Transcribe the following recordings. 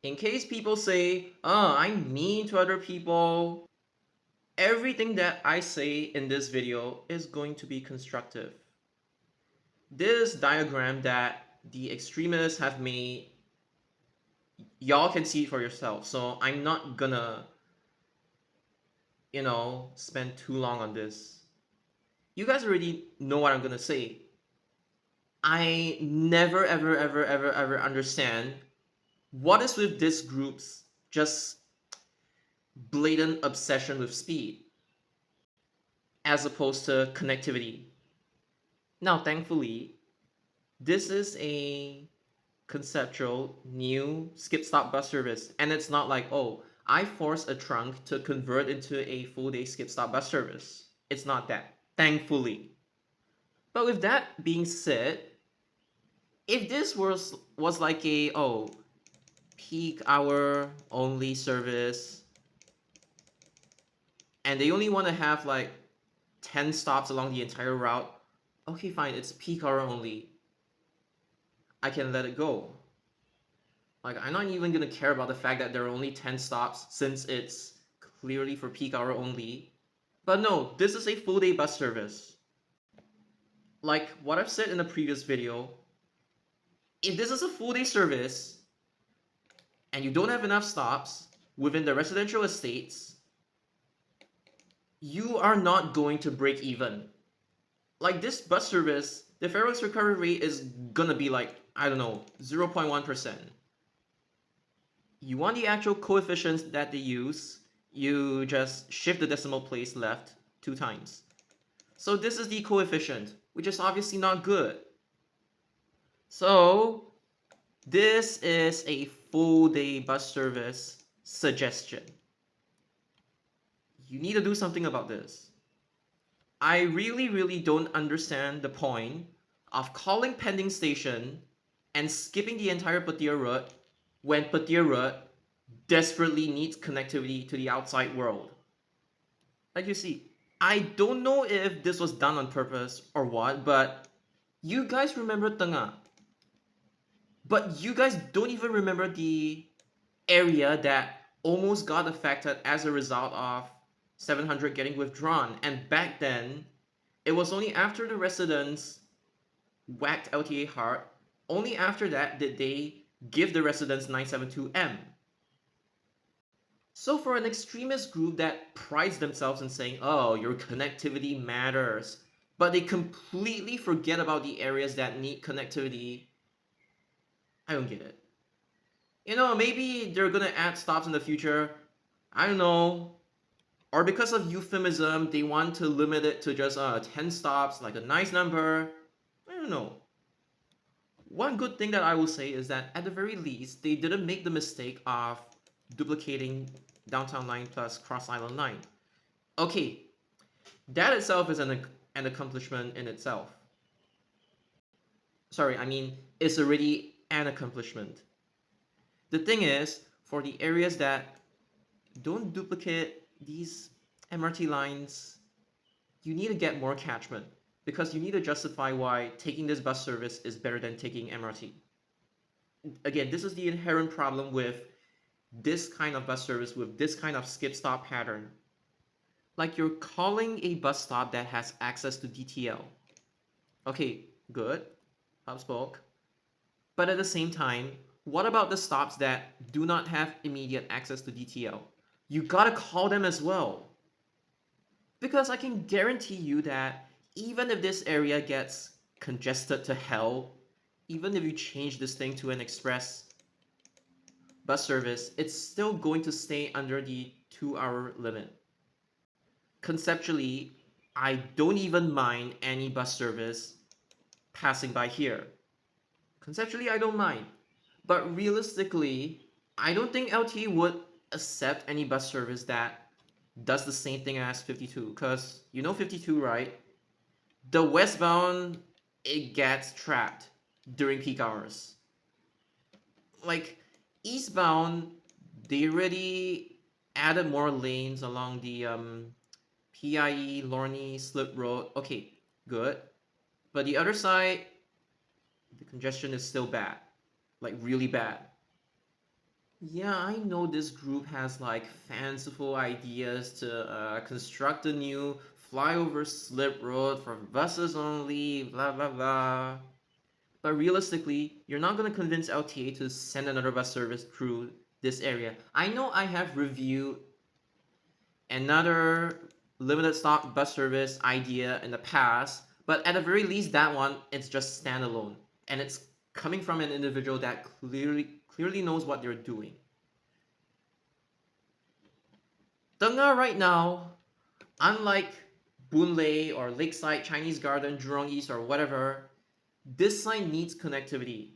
In case people say, oh, I'm mean to other people, everything that I say in this video is going to be constructive. This diagram that the extremists have made, y'all can see it for yourself. So I'm not gonna, spend too long on this. You guys already know what I'm gonna say. I never, ever, ever, ever, ever understand what is with this group's just blatant obsession with speed as opposed to connectivity. Now, thankfully, this is a conceptual new skip stop bus service, and it's not like, oh, I force a trunk to convert into a full day skip stop bus service. It's not that, thankfully. But with that being said, if this was like a peak hour only service and they only want to have like 10 stops along the entire route, okay, fine, it's peak hour only. I can let it go. Like, I'm not even gonna care about the fact that there are only 10 stops since it's clearly for peak hour only. But no, this is a full day bus service. Like what I've said in the previous video, if this is a full day service and you don't have enough stops within the residential estates, you are not going to break even. Like this bus service, the fare recovery rate is gonna be like, I don't know, 0.1%. You want the actual coefficients that they use, you just shift the decimal place left 2 times. So this is the coefficient, which is obviously not good. So this is a full day bus service suggestion. You need to do something about this. I really, really don't understand the point of calling pending station and skipping the entire Pattaya route when Pattaya route desperately needs connectivity to the outside world. Like you see, I don't know if this was done on purpose or what, but you guys remember Tengah. But you guys don't even remember the area that almost got affected as a result of 700 getting withdrawn. And back then, it was only after the residents whacked LTA hard, only after that did they give the residents 972M. So for an extremist group that prides themselves in saying, oh, your connectivity matters, but they completely forget about the areas that need connectivity, I don't get it. Maybe they're gonna add stops in the future. I don't know. Or because of euphemism, they want to limit it to just 10 stops, like a nice number. I don't know. One good thing that I will say is that at the very least, they didn't make the mistake of duplicating Downtown Line plus Cross Island Line. Okay, that itself is an accomplishment in itself. Sorry, I mean, it's already an accomplishment. The thing is, for the areas that don't duplicate these MRT lines, you need to get more catchment because you need to justify why taking this bus service is better than taking MRT. Again, this is the inherent problem with this kind of bus service, with this kind of skip stop pattern. Like you're calling a bus stop that has access to DTL. Okay, good, hub spoke. But at the same time, what about the stops that do not have immediate access to DTL? You gotta call them as well. Because I can guarantee you that even if this area gets congested to hell, even if you change this thing to an express bus service, it's still going to stay under the 2-hour limit. Conceptually, I don't even mind any bus service passing by here. Conceptually, I don't mind. But realistically, I don't think LTE would accept any bus service that does the same thing as 52. Because you know 52, right? The westbound, it gets trapped during peak hours. Like, eastbound, they already added more lanes along the PIE Lorne Slip Road. Okay, good. But the other side, the congestion is still bad. Like, really bad. Yeah, I know this group has like fanciful ideas to construct a new flyover slip road for buses only, blah blah blah. But realistically, you're not going to convince LTA to send another bus service through this area. I know I have reviewed another limited stop bus service idea in the past, but at the very least, that one it's just standalone, and it's coming from an individual that clearly knows what they're doing. Tengah right now, unlike Boonlay or Lakeside, Chinese Garden, Jurong East, or whatever, this line needs connectivity.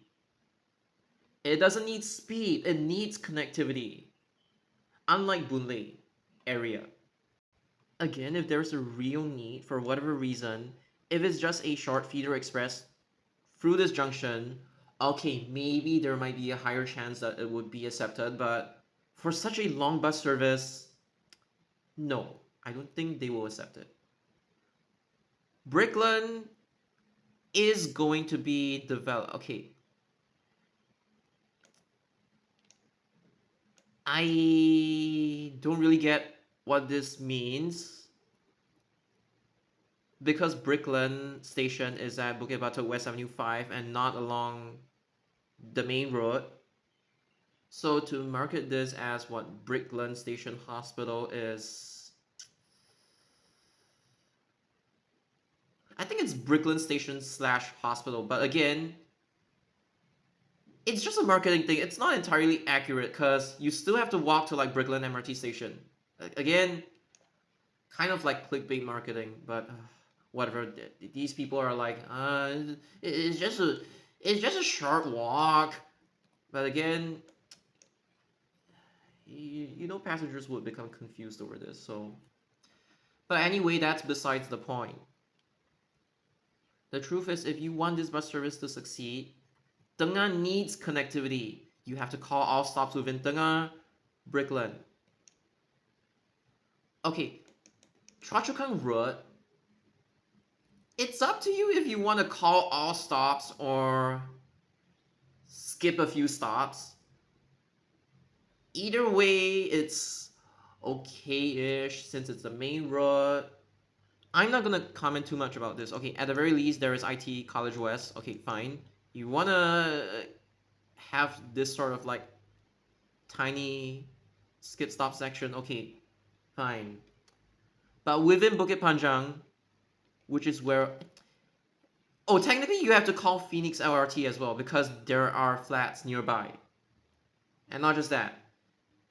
It doesn't need speed, it needs connectivity. Unlike Boonlay area. Again, if there's a real need for whatever reason, if it's just a short feeder express through this junction, okay, maybe there might be a higher chance that it would be accepted, but for such a long bus service, no, I don't think they will accept it. Brickland is going to be developed. Okay, I don't really get what this means because Brickland station is at Bukit Batok West Avenue 5 and not along the main road. So to market this as what Brickland Station Hospital is, I think it's Brickland Station slash hospital. But again, it's just a marketing thing. It's not entirely accurate because you still have to walk to like Brickland MRT station. Again, kind of like clickbait marketing, but whatever. These people are like, it's just a short walk. But again, you know passengers would become confused over this. So, but anyway, that's besides the point. The truth is, if you want this bus service to succeed, Tengah needs connectivity. You have to call all stops within Tengah, Brickland. Okay, Choa Chu Kang Road, it's up to you if you want to call all stops or skip a few stops. Either way, it's okay-ish since it's the main road. I'm not gonna comment too much about this. Okay, at the very least, there is IT College West. Okay, fine. You wanna have this sort of like tiny skip stop section? Okay, fine. But within Bukit Panjang, which is where oh, technically you have to call Phoenix LRT as well because there are flats nearby. And not just that,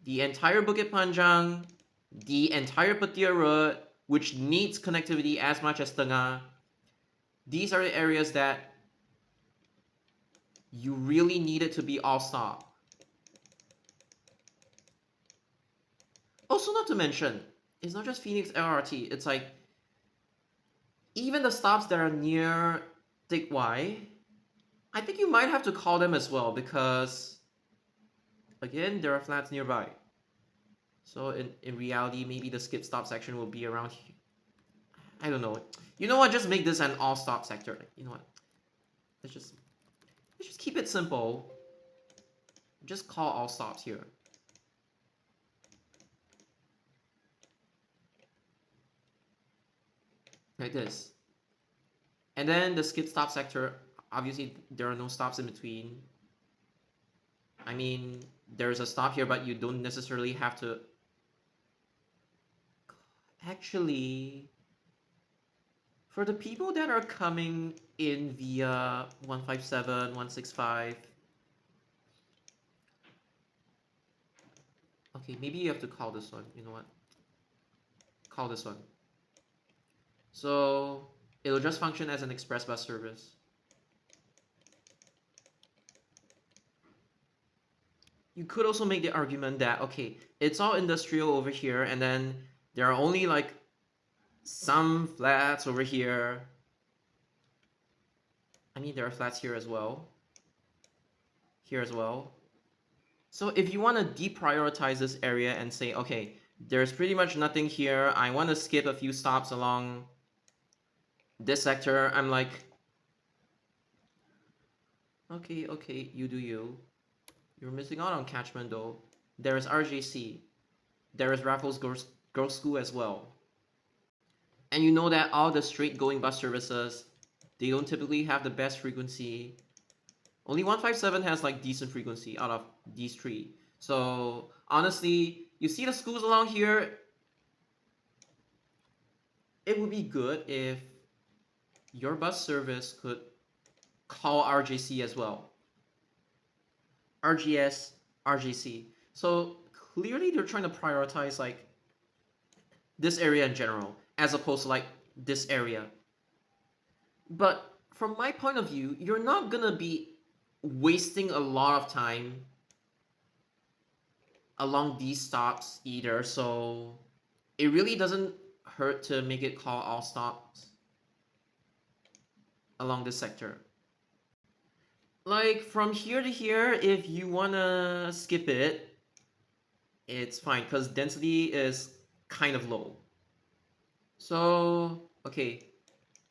the entire Bukit Panjang, the entire Petir Road, which needs connectivity as much as Tengah, these are the areas that you really need it to be all stop. Also, not to mention, it's not just Phoenix LRT, it's like even the stops that are near Teck Whye, I think you might have to call them as well because, again, there are flats nearby. So in reality, maybe the skip stop section will be around here. I don't know. You know what? Just make this an all stop sector. You know what? Let's just let's just keep it simple. Just call all stops here. Like this. And then the skip stop sector, obviously there are no stops in between. I mean, there's a stop here, but you don't necessarily have to. Actually, for the people that are coming in via 157, 165, okay, maybe you have to call this one. You know what? Call this one. So it'll just function as an express bus service. You could also make the argument that, okay, it's all industrial over here, and then there are only like some flats over here. I mean, there are flats here as well. Here as well. So if you want to deprioritize this area and say, okay, there's pretty much nothing here. I want to skip a few stops along this sector. I'm like, okay, you do you. You're missing out on catchment though. There is RJC. There is Raffles Girls School as well. And you know that all the straight going bus services, they don't typically have the best frequency. Only 157 has like decent frequency out of these three. So honestly, you see the schools along here, it would be good if your bus service could call RJC as well. RGS, RJC. So clearly they're trying to prioritize like this area in general as opposed to like this area. But from my point of view, you're not gonna be wasting a lot of time along these stops either. So it really doesn't hurt to make it call all stops along this sector. Like from here to here, if you wanna skip it, it's fine because density is kind of low. So okay,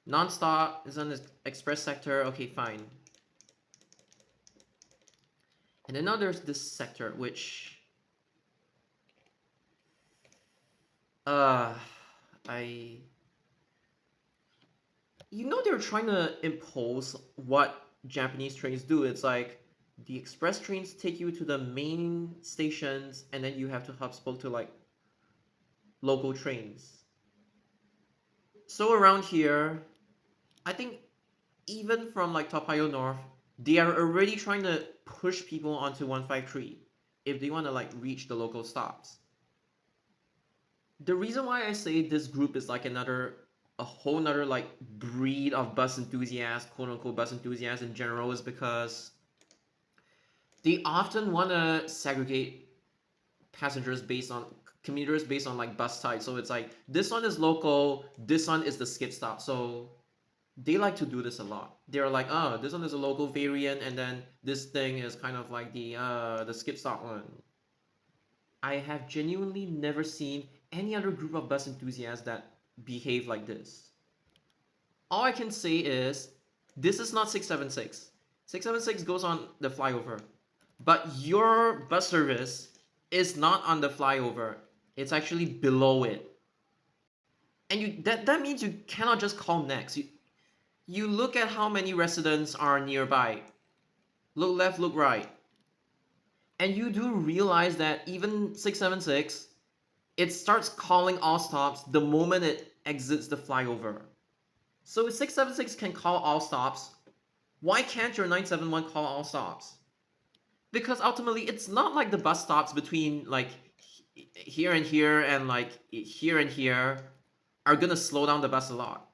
non-stop is on the express sector. Okay, fine. And then now there's this sector which uh I you know they're trying to impose what Japanese trains do. It's like the express trains take you to the main stations and then you have to hub spoke to like local trains. So around here, I think even from like Topayo North, they are already trying to push people onto 153 if they want to like reach the local stops. The reason why I say this group is like a whole nother like breed of bus enthusiasts, quote unquote bus enthusiasts in general, is because they often want to segregate passengers based on commuters based on like bus type. So it's like this one is local, this one is the skip stop. So they like to do this a lot. They're like, oh, this one is a local variant, and then this thing is kind of like the skip stop one. I have genuinely never seen any other group of bus enthusiasts that behave like this. All I can say is this is not 676. 676 goes on the flyover, but your bus service is not on the flyover. It's actually below it. And that means you cannot just call next. You look at how many residents are nearby. Look left, look right. And you do realize that even 676, it starts calling all stops the moment it exits the flyover. So if 676 can call all stops, why can't your 971 call all stops? Because ultimately, it's not like the bus stops between like here and like here and here are gonna slow down the bus a lot.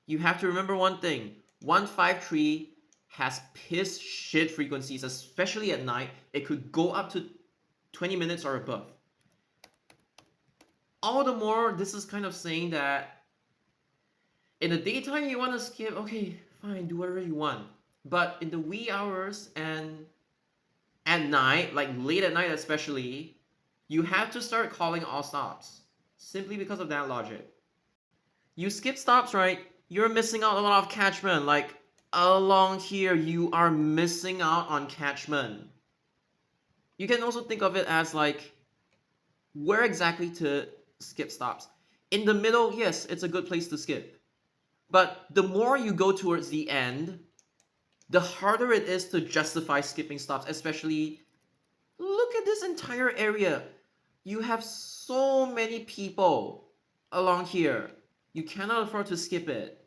You have to remember one thing: 153 has piss shit frequencies, especially at night. It could go up to 20 minutes or above. All the more, this is kind of saying that in the daytime you want to skip, okay, fine, do whatever you want. But in the wee hours and at night, like late at night especially, you have to start calling all stops. Simply because of that logic. You skip stops, right? You're missing out a lot of catchment. Like along here, you are missing out on catchment. You can also think of it as like where exactly to skip stops. In the middle, yes, it's a good place to skip. But the more you go towards the end, the harder it is to justify skipping stops, especially look at this entire area. You have so many people along here. You cannot afford to skip it.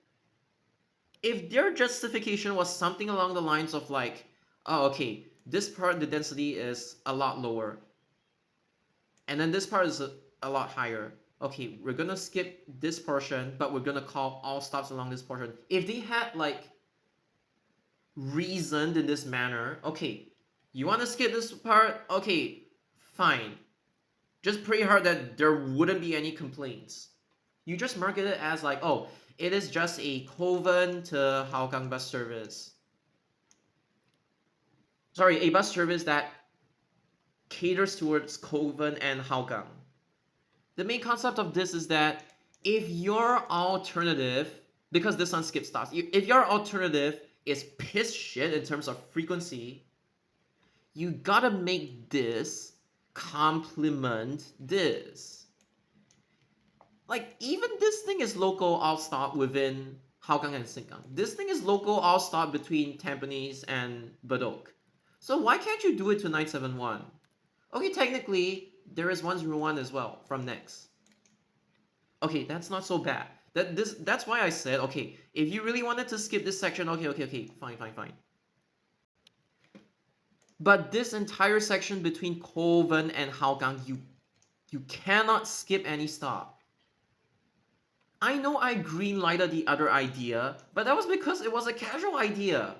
If their justification was something along the lines of like, oh, okay, this part the density is a lot lower, and then this part is a lot higher. Okay, we're gonna skip this portion, but we're gonna call all stops along this portion. If they had like reasoned in this manner, okay, you want to skip this part? Okay, fine. Just pray hard that there wouldn't be any complaints. You just market it as like, oh, it is just a Kovan to Hougang bus service. Sorry, a bus service that caters towards Kovan and Hougang. The main concept of this is that if your alternative, because this one skips stops, if your alternative is piss shit in terms of frequency, you gotta make this complement this. Like, even this thing is local all stop within Hougang and Sengkang. This thing is local all stop between Tampines and Bedok. So why can't you do it to 971? Okay, technically, there is 101 as well from next. Okay, that's not so bad. That's why I said, okay, if you really wanted to skip this section, okay, fine. But this entire section between Kovan and Hougang, you cannot skip any stop. I know I green-lighted the other idea, but that was because it was a casual idea.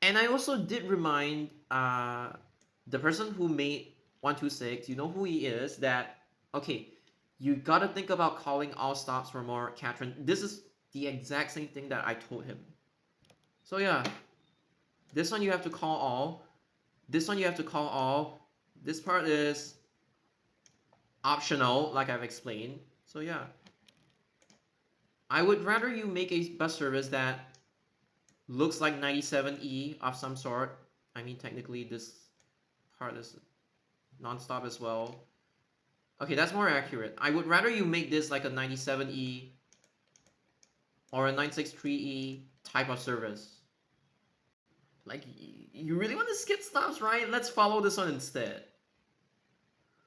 And I also did remind the person who made 126, you know who he is, that, okay, you gotta think about calling all stops for more Catron. This is the exact same thing that I told him. So yeah, this one you have to call all. This one you have to call all. This part is optional, like I've explained. So yeah. I would rather you make a bus service that looks like 97E of some sort. I mean, technically this part is non-stop as well. Okay, that's more accurate. I would rather you make this like a 97E or a 963E type of service. Like, you really want to skip stops, right? Let's follow this one instead.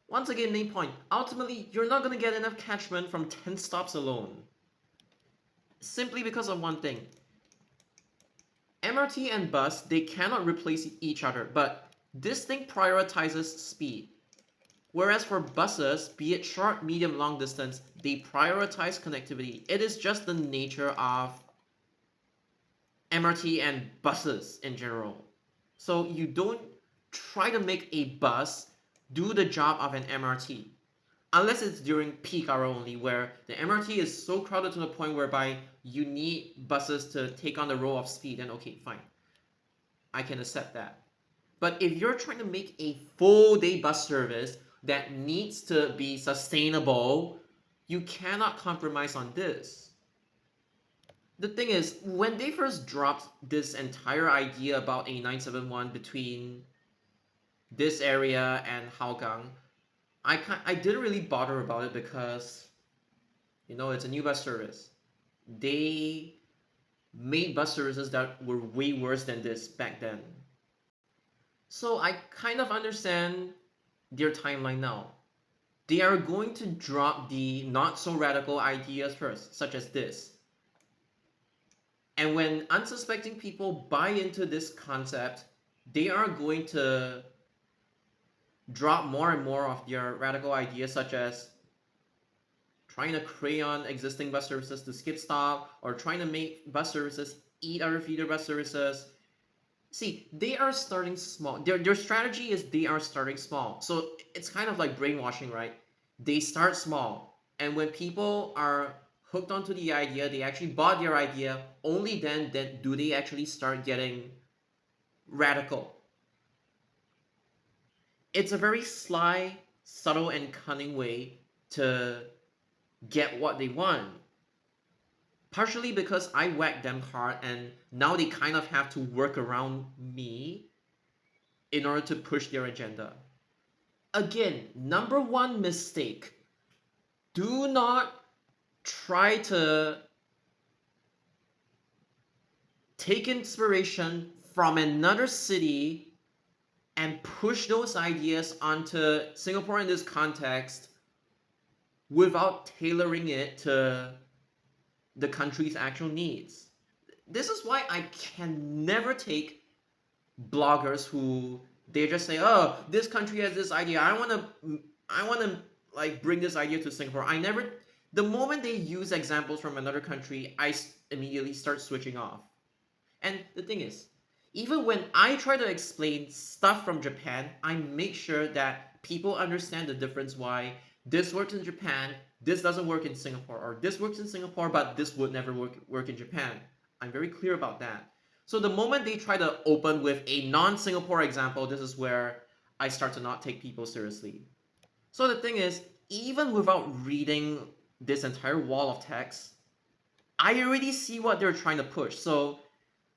Once again, main point. Ultimately, you're not going to get enough catchment from 10 stops alone. Simply because of one thing. MRT and bus, they cannot replace each other, but this thing prioritizes speed. Whereas for buses, be it short, medium, long distance, they prioritize connectivity. It is just the nature of MRT and buses in general. So you don't try to make a bus do the job of an MRT. Unless it's during peak hour only, where the MRT is so crowded to the point whereby you need buses to take on the role of speed, then okay, fine. I can accept that. But if you're trying to make a full day bus service that needs to be sustainable, you cannot compromise on this. The thing is, when they first dropped this entire idea about a 971 between this area and Hougang, I didn't really bother about it because, you know, it's a new bus service. They made bus services that were way worse than this back then. So I kind of understand their timeline now. They are going to drop the not so radical ideas first, such as this. And when unsuspecting people buy into this concept, they are going to drop more and more of their radical ideas, such as trying to crayon existing bus services to skip stop, or trying to make bus services eat other feeder bus services. See, they are starting small. Their strategy is they are starting small. So it's kind of like brainwashing, right? They start small. And when people are hooked onto the idea, they actually bought their idea, only then do they actually start getting radical. It's a very sly, subtle, and cunning way to get what they want. Partially because I whacked them hard and now they kind of have to work around me in order to push their agenda. Again, number one mistake. Do not try to take inspiration from another city and push those ideas onto Singapore in this context without tailoring it to the country's actual needs. This is why I can never take bloggers who they just say, "Oh, this country has this idea. I want to like bring this idea to Singapore." I never. The moment they use examples from another country, I immediately start switching off. And the thing is, even when I try to explain stuff from Japan, I make sure that people understand the difference why this works in Japan, this doesn't work in Singapore, or this works in Singapore, but this would never work in Japan. I'm very clear about that. So the moment they try to open with a non-Singapore example, this is where I start to not take people seriously. So the thing is, even without reading this entire wall of text, I already see what they're trying to push. So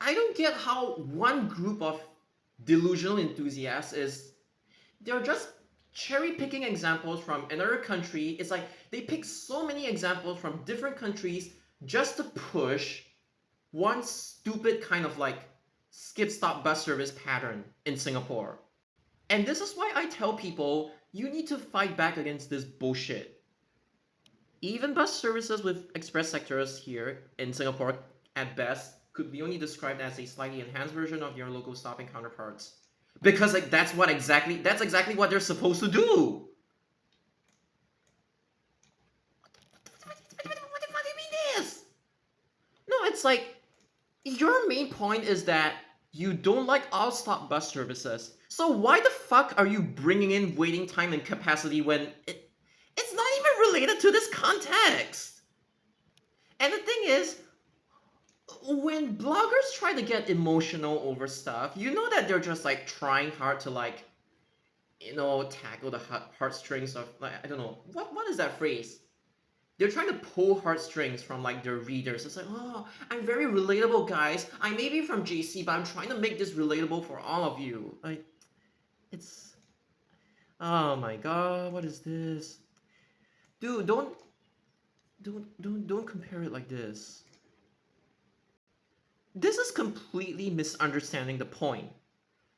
I don't get how one group of delusional enthusiasts is they're just cherry picking examples from another country. It's like they pick so many examples from different countries just to push one stupid kind of like skip stop bus service pattern in Singapore. And this is why I tell people you need to fight back against this bullshit. Even bus services with express sectors here in Singapore, at best, could be only described as a slightly enhanced version of your local stopping counterparts. Because like that's exactly what they're supposed to do. What the fuck do you mean this? No, it's like your main point is that you don't like all stop bus services. So why the fuck are you bringing in waiting time and capacity when it's not even related to this context? And the thing is, when bloggers try to get emotional over stuff, you know that they're just like trying hard to like, tackle the heartstrings of like I don't know what is that phrase. They're trying to pull heartstrings from like their readers. It's like, oh, I'm very relatable, guys. I may be from JC, but I'm trying to make this relatable for all of you. Like, it's, oh my god, what is this, dude? Don't compare it like this. This is completely misunderstanding the point.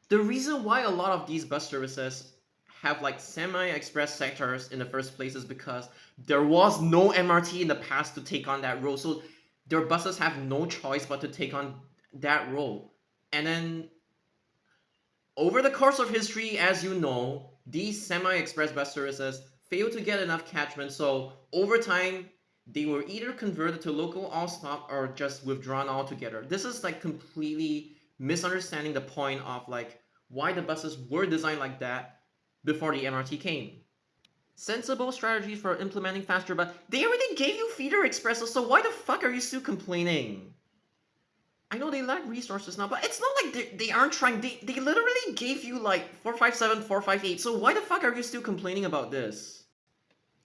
The reason why a lot of these bus services have like semi-express sectors in the first place is because there was no MRT in the past to take on that role. So their buses have no choice but to take on that role. And then over the course of history, as you know, these semi-express bus services failed to get enough catchment. So over time, they were either converted to local all-stop or just withdrawn altogether. This is like completely misunderstanding the point of like why the buses were designed like that before the MRT came. Sensible strategies for implementing faster, but they already gave you feeder expresses, so why the fuck are you still complaining? I know they lack resources now, but it's not like they aren't trying. They literally gave you like 457, 458, so why the fuck are you still complaining about this?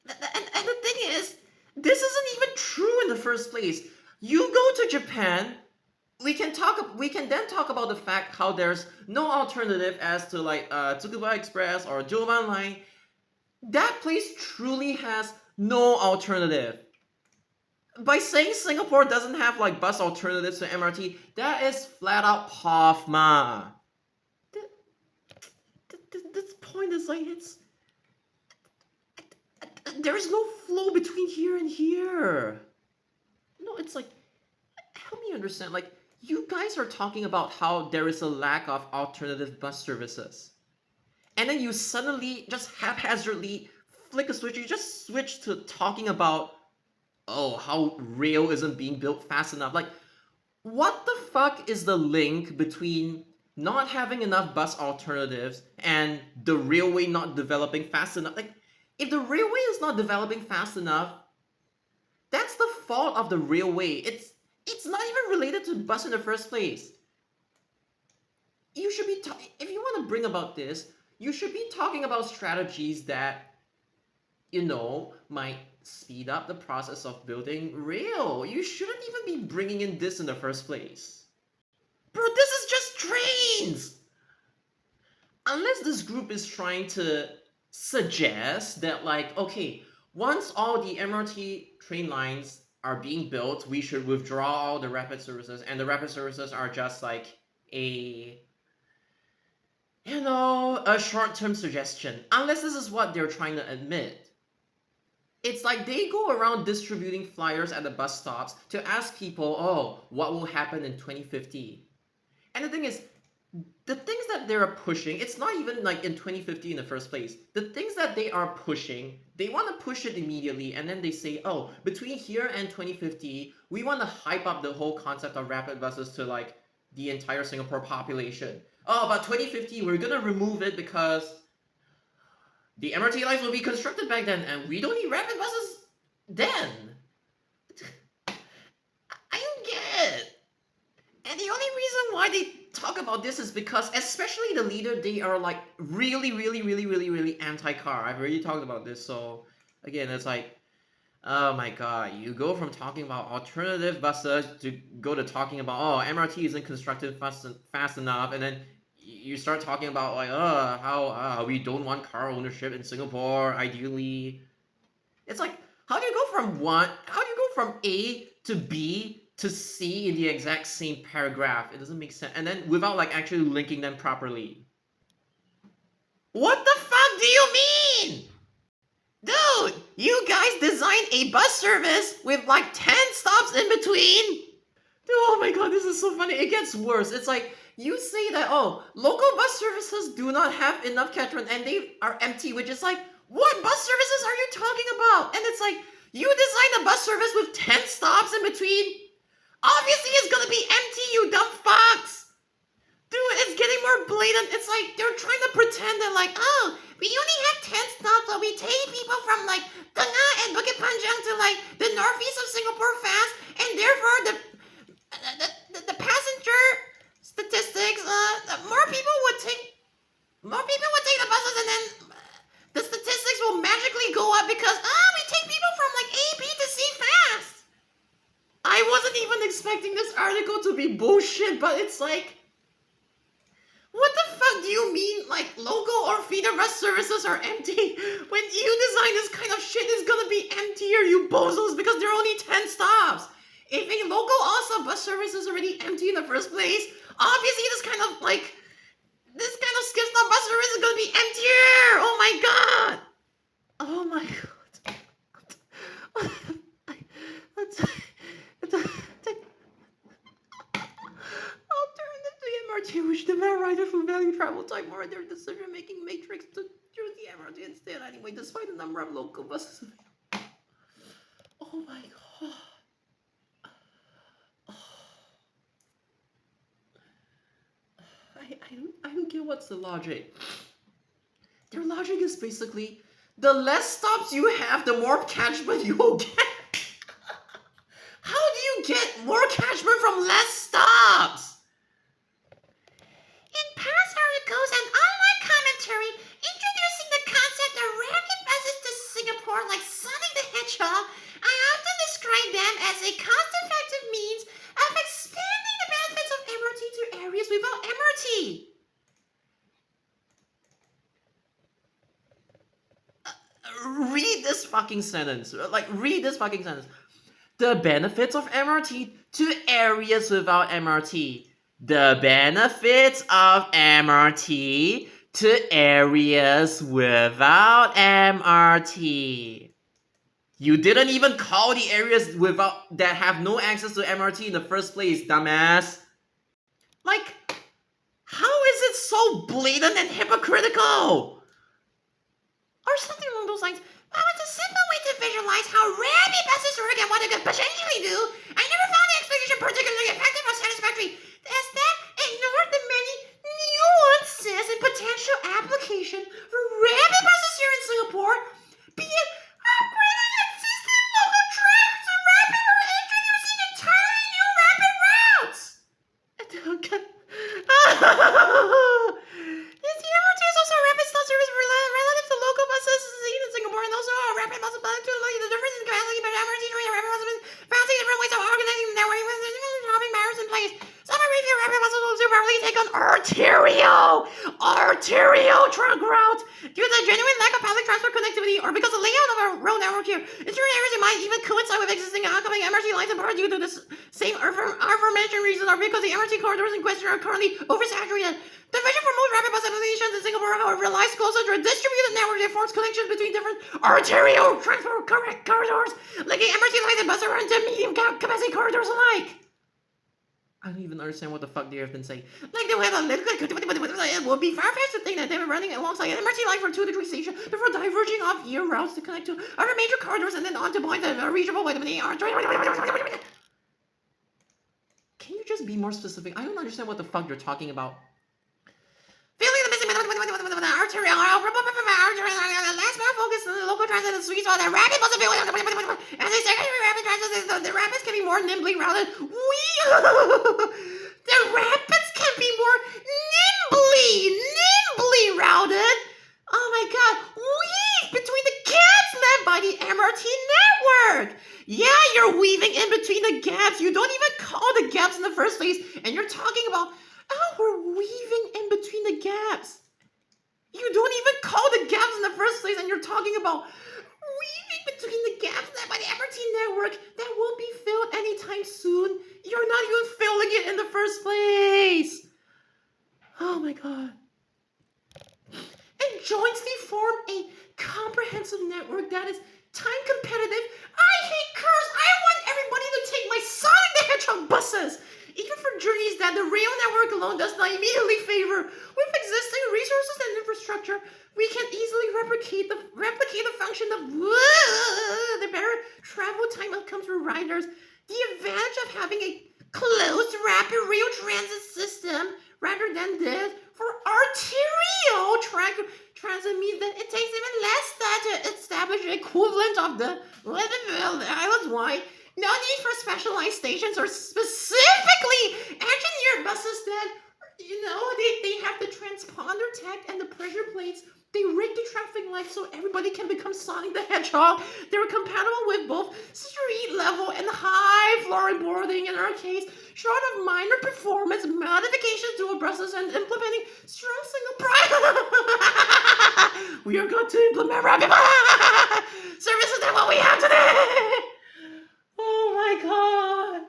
And the thing is, this isn't even true in the first place. You go to Japan, we can then talk about the fact how there's no alternative as to like Tsukuba Express or Joban Line. That place truly has no alternative. By saying Singapore doesn't have like bus alternatives to MRT, that is flat out POFMA. This point is like there's no flow between here and here. No, it's like, help me understand. Like, you guys are talking about how there is a lack of alternative bus services. And then you suddenly just haphazardly flick a switch. You just switch to talking about, oh, how rail isn't being built fast enough. Like, what the fuck is the link between not having enough bus alternatives and the railway not developing fast enough? Like, if the railway is not developing fast enough, that's the fault of the railway. It's not even related to bus in the first place. You should be if you want to bring about this, you should be talking about strategies that might speed up the process of building rail. You shouldn't even be bringing in this in the first place. Bro, this is just trains! Unless this group is trying to suggest that, like, okay, once all the MRT train lines are being built, we should withdraw all the rapid services, and the rapid services are just like a short-term suggestion. Unless this is what they're trying to admit. It's like they go around distributing flyers at the bus stops to ask people, oh, what will happen in 2050? And the thing is, the things that they're pushing, it's not even like in 2050 in the first place. The things that they are pushing, they want to push it immediately, and then they say, oh, between here and 2050, we want to hype up the whole concept of rapid buses to like the entire Singapore population. Oh, but 2050, we're gonna remove it because the MRT lines will be constructed back then, and we don't need rapid buses then. I don't get it. And the only reason why they talk about this is because, especially the leader, they are like really, really, really, really, really anti-car. I've already talked about this, so again, it's like, Oh my god, you go from talking about alternative buses to go to talking about, oh, MRT isn't constructed fast enough, and then you start talking about like, how we don't want car ownership in Singapore ideally. It's like, how do you go from A to B to C in the exact same paragraph? It doesn't make sense. And then without like actually linking them properly. What the fuck do you mean? Dude, you guys designed a bus service with like 10 stops in between. Dude, oh my god, this is so funny. It gets worse. It's like you say that, oh, local bus services do not have enough catchment and they are empty, which is like, what bus services are you talking about? And it's like, you designed a bus service with 10 stops in between. Obviously, it's gonna be empty, you dumb fucks. Dude, it's getting more blatant. It's like they're trying to pretend that like, oh, we only have 10 stops, but we take people from like Tengah and Bukit Panjang to like the northeast of Singapore fast, and therefore the passenger statistics, more people would take the buses, and then the statistics will magically go up because we take people from like A, B to C fast. I wasn't even expecting this article to be bullshit, but it's like, what the fuck do you mean, like, local or feeder bus services are empty? When you design this kind of shit, it's gonna be emptier, you bozos, because there are only 10 stops. If a local also bus service is already empty in the first place, obviously this kind of skip stop bus service is gonna be emptier! Oh my god! Oh my god. Alternative to MRT, which demand riders who value travel time more in their decision-making matrix to choose the MRT instead anyway, despite the number of local buses. Oh my god. I don't get what's the logic. Their logic is basically, the less stops you have, the more catchment you will get. How do you get more catchment from less stops? In past articles and online commentary introducing the concept of rapid buses to Singapore like Sonic the Hedgehog, I often describe them as a cost-effective means of expanding the benefits of MRT to areas without MRT. Read this fucking sentence. Read this fucking sentence. The benefits of MRT to areas without MRT. The benefits of MRT to areas without MRT. You didn't even call the areas that have no access to MRT in the first place, dumbass. Like, how is it so blatant and hypocritical? Or something along those lines. Oh, it's a simple way to visualize how rapid buses work and what it could potentially do. I never found the explanation particularly effective or satisfactory. As that ignored the many nuances and potential application for rapid buses here in Singapore, be it upgrading existing local tracks to rapid or introducing entirely new rapid routes. Yes, the MRT is also a rapid stop service relative to local buses seen in Singapore, and also a rapid bus plan to the difference in capacity between MRT and rapid buses, balancing different ways of organizing the network with dropping barriers in place. Some review rapid buses will superbly take on arterial trunk route due to the genuine lack of public transport connectivity or because the layout of our road network here. In certain areas, it might even coincide with existing oncoming MRT lines in part due to this same aforementioned reason or because the MRT corridors in question are currently oversaturated. The vision for most rapid bus applications in Singapore, however, relies closer to a distributed network that forms connections between different arterial transport corridors, linking MRT lines and bus around to medium capacity corridors alike. I don't even understand what the fuck they have been saying. Like, they will have it would be far-fetched to think that they were running alongside an MRT line for 2 to 3 stations before diverging off year routes to connect to other major corridors and then on to points that are reachable by the artery. Can you just be more specific? I don't understand what the fuck you're talking about. Feeling the missing arterial last mile focus on the local transit and sweet spot that rapid bus as a secondary rapid transit, the rapids can be more nimbly routed. The rapids can be more nimbly routed. Oh my god, weave between the gaps left by the MRT network. Yeah, you're weaving in between the gaps. You don't even call the gaps in the first place, and you're talking about, oh, we're weaving in between the gaps. You don't even call the gaps in the first place, and you're talking about weaving between the gaps that by the MRT network that won't be filled anytime soon. You're not even filling it in the first place. Oh my god. And jointly form a comprehensive network that is time competitive. I hate cars. I want everybody to take my Sonic the Hedgehog buses. Even for journeys that the rail network alone does not immediately favor. With existing resources and infrastructure, we can easily replicate the function of the better travel time outcomes for riders. The advantage of having a closed rapid rail transit system rather than this for arterial transit means that it takes even less time to establish an equivalent of the islands wide. No need for specialized stations or specifically engineered buses that, they have the transponder tech and the pressure plates. They rig the traffic lights so everybody can become Sonic the Hedgehog. They're compatible with both street level and high floorboarding in our case, short of minor performance modifications to our buses and implementing strong single price. We are going to implement rapid services than what we have today. Oh my god.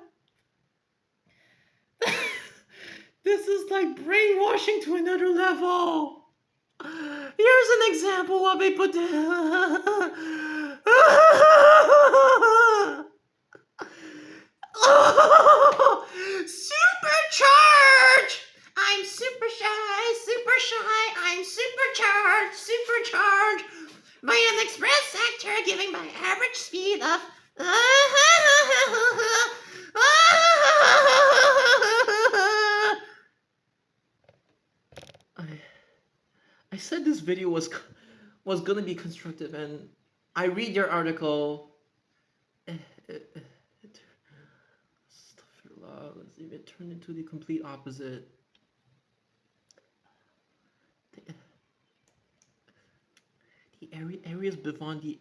This is like brainwashing to another level. Here's an example of a supercharge! I'm super shy, I'm supercharged by an express sector giving my average speed of I said this video was gonna be constructive, and I read your article. Let's see if it turned into the complete opposite. The areas beyond the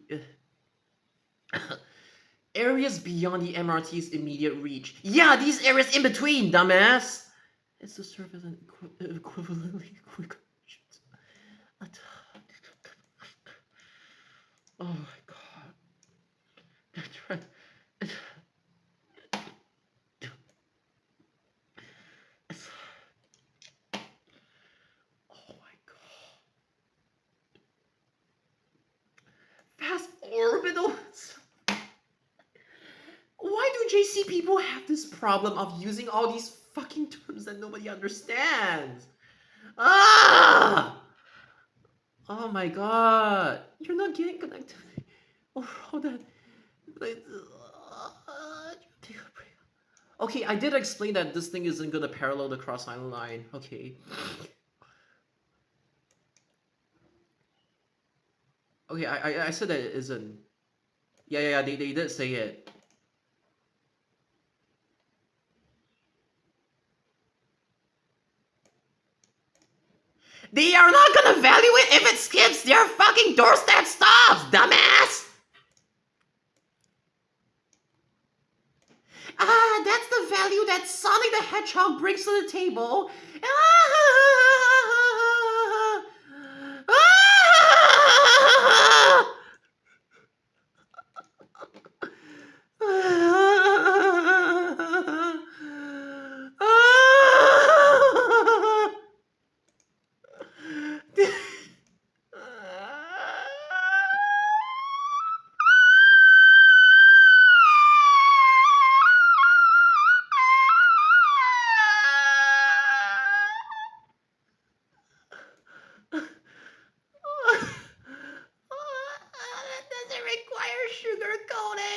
areas beyond the MRT's immediate reach. Yeah, these areas in between, dumbass. It's to serve as an equivalently quick. Oh my god. Oh my god. Fast orbitals. Why do JC people have this problem of using all these fucking terms that nobody understands? Ah! Oh my god. You're not getting connectivity. Oh, hold on. Okay, I did explain that this thing isn't gonna parallel the cross island line. Okay. Okay, I said that it isn't. Yeah, they did say it. They are not gonna value it if it skips their fucking doorstep stops, dumbass! That's the value that Sonic the Hedgehog brings to the table. That doesn't require sugar coating.